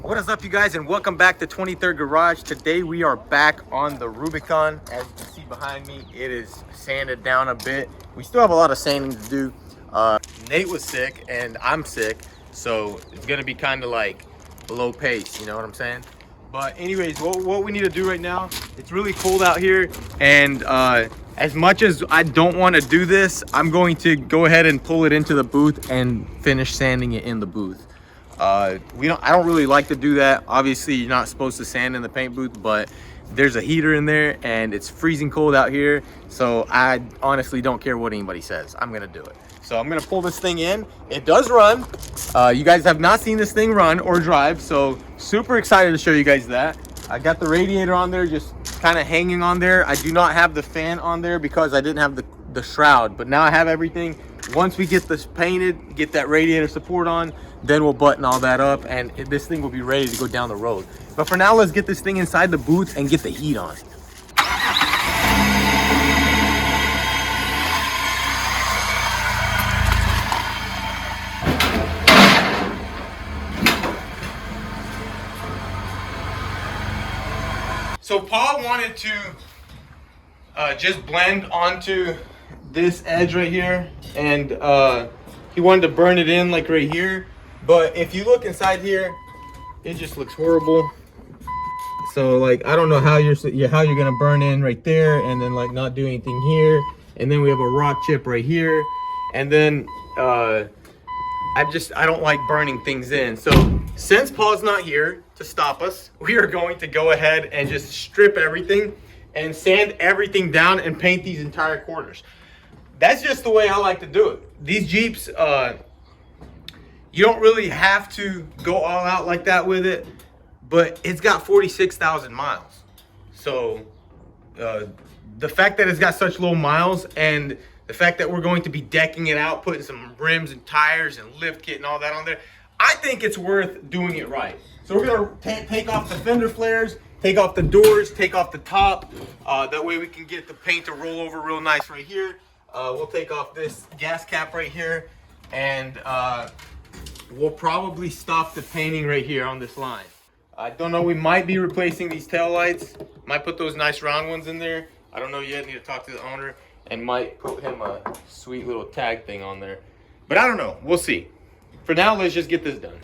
What is up, you guys, and welcome back to 23rd Garage. Today we are back on the Rubicon. As you can see behind me, it is sanded down a bit. We still have a lot of sanding to do. Nate was sick and I'm sick, so it's gonna be kind of like low pace, you know what I'm saying? But anyways, what we need to do right now, it's really cold out here, and as much as I don't want to do this, I'm going to go ahead and pull it into the booth and finish sanding it in the booth. I don't really like to do that. Obviously, you're not supposed to sand in the paint booth, but there's a heater in there and it's freezing cold out here, so I honestly don't care what anybody says. I'm gonna do it. So I'm gonna pull this thing in. It does run. You guys have not seen this thing run or drive, so super excited to show you guys that. I got the radiator on there, just kind of hanging on there. I do not have the fan on there because I didn't have the shroud, but now I have everything. Once we get this painted, get that radiator support on, then we'll button all that up and this thing will be ready to go down the road. But for now, let's get this thing inside the booth and get the heat on. So Paul wanted to just blend onto this edge right here, and he wanted to burn it in like right here. But if you look inside here, it just looks horrible. So like, I don't know how you're gonna burn in right there and then like not do anything here. And then we have a rock chip right here. And then I don't like burning things in. So since Paul's not here to stop us, we are going to go ahead and just strip everything and sand everything down and paint these entire corners. That's just the way I like to do it. These Jeeps, you don't really have to go all out like that with it, but it's got 46,000 miles. So the fact that it's got such low miles and the fact that we're going to be decking it out, putting some rims and tires and lift kit and all that on there, I think it's worth doing it right. So we're gonna take off the fender flares, take off the doors, take off the top. That way we can get the paint to roll over real nice right here. We'll take off this gas cap right here, and we'll probably stop the painting right here on this line. I don't know, we might be replacing these tail lights. Might put those nice round ones in there. I don't know yet, need to talk to the owner, and might put him a sweet little tag thing on there. But I don't know, we'll see. For now, let's just get this done.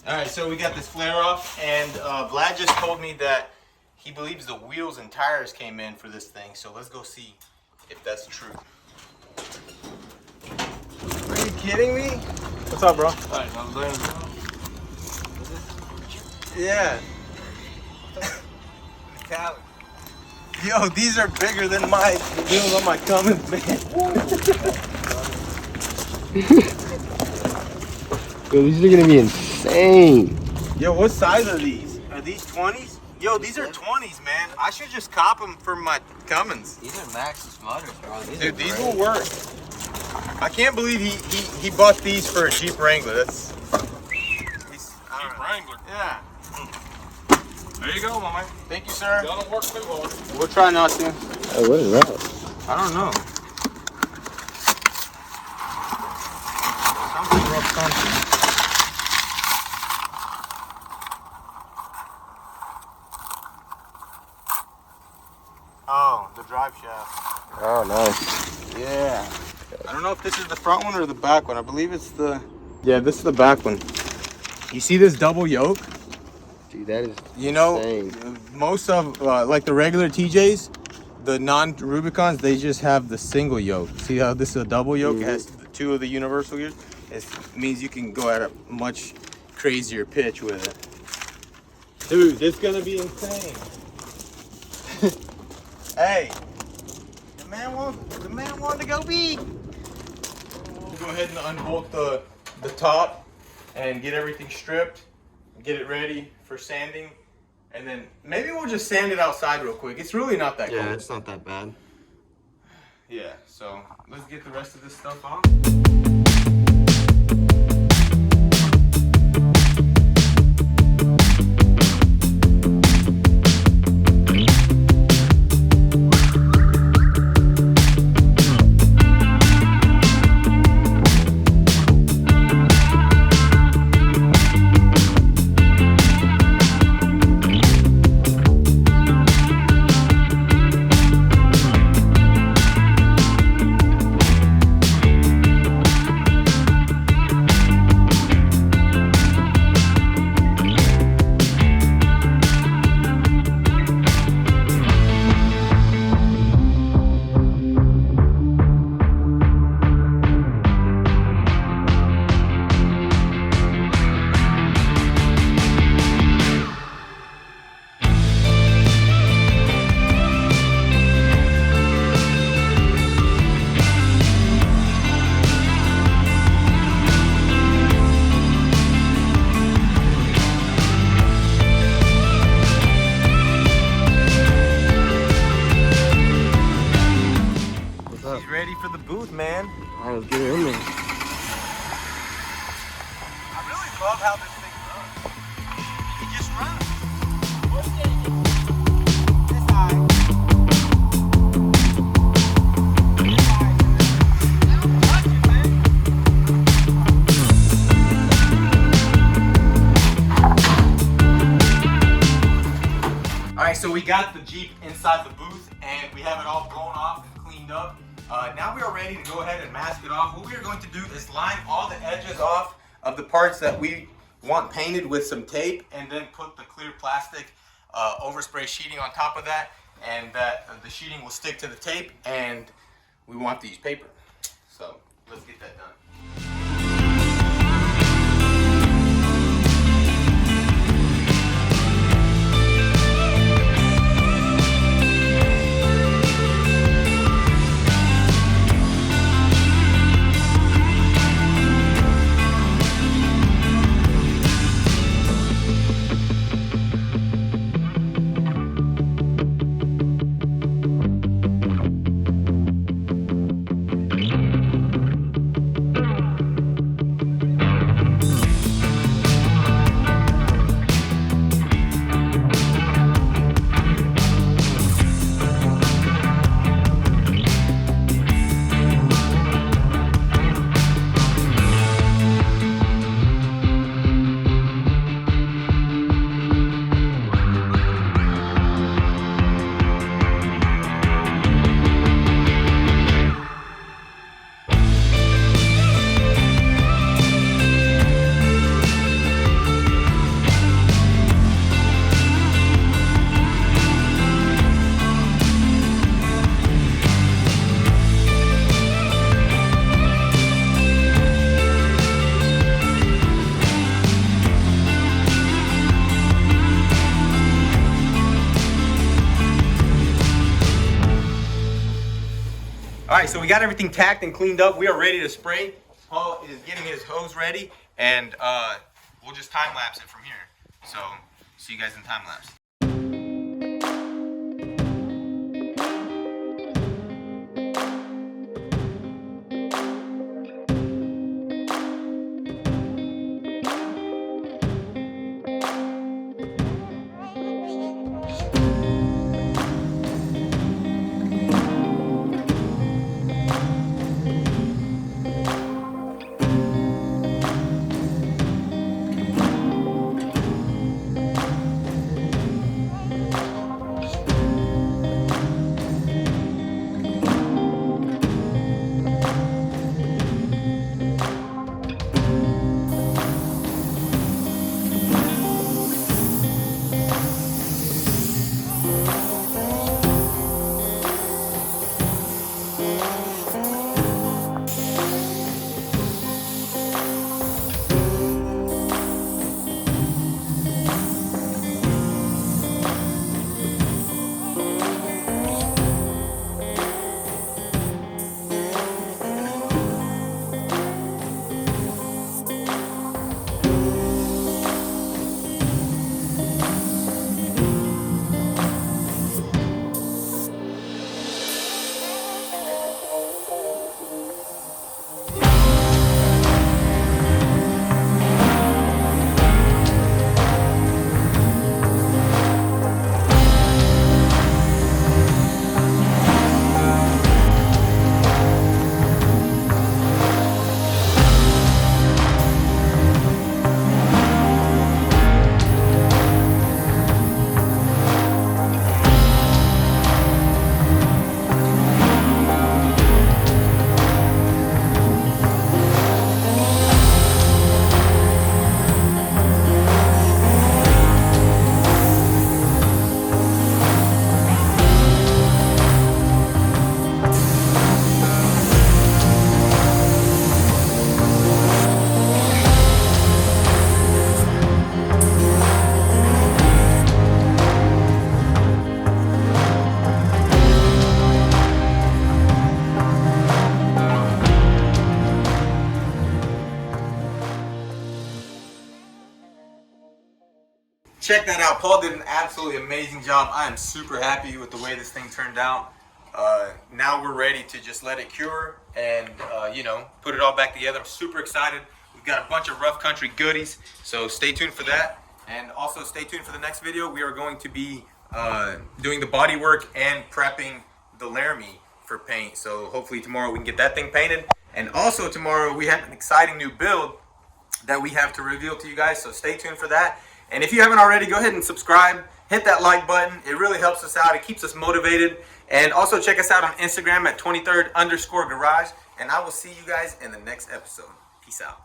All right, so we got this flare off, and Vlad just told me that he believes the wheels and tires came in for this thing, so let's go see if that's true. Are you kidding me? What's up, bro? Alright, I'm doing. Yeah. Yo, these are bigger than my wheels on my Cummins, man. Yo, these are gonna be insane. Yo, what size are these? Are these 20s? Yo, these are 20s, man. I should just cop them for my Cummins. These are Max's motors, bro. Dude, these will work. I can't believe he bought these for a Jeep Wrangler. That's Jeep Wrangler. Yeah. There you go, my man. Thank you, sir. Y'all don't work too hard. We'll try not to. Hey, what is that? I don't know. Something rough, something. Oh, the drive shaft. Oh, nice. Yeah. I don't know if this is the front one or the back one. I believe it's the... Yeah, this is the back one. You see this double yoke? Dude, that is You know, insane. most of, like the regular TJs, the non-Rubicons, they just have the single yoke. See how this is a double yoke? It has the two of the universal gears. It means you can go at a much crazier pitch with it. Dude, this is gonna be insane. Hey, the man wanted to go big. We'll go ahead and unbolt the top and get everything stripped, get it ready for sanding, and then maybe we'll just sand it outside real quick. It's really not that cold. Yeah, it's not that bad. Yeah, so let's get the rest of this stuff off. love how this thing runs. It just runs. This high. Alright, so we got the Jeep inside the booth and we have it all blown off and cleaned up. Now we are ready to go ahead and mask it off. What we are going to do is line all the edges off of the parts that we want painted with some tape, and then put the clear plastic overspray sheeting on top of that, and that the sheeting will stick to the tape, and we want to use paper. So let's get that done. All right, so we got everything tacked and cleaned up. We are ready to spray. Paul is getting his hose ready, and we'll just time lapse it from here. So see you guys in time lapse. Check that out. Paul did an absolutely amazing job. I am super happy with the way this thing turned out. Now we're ready to just let it cure and, you know, put it all back together. I'm super excited. We've got a bunch of rough country goodies, so stay tuned for that. And also stay tuned for the next video. We are going to be doing the body work and prepping the Laramie for paint. So hopefully tomorrow we can get that thing painted. And also tomorrow we have an exciting new build that we have to reveal to you guys. So stay tuned for that. And if you haven't already, go ahead and subscribe. Hit that like button. It really helps us out. It keeps us motivated. And also check us out on Instagram at 23rd_garage. And I will see you guys in the next episode. Peace out.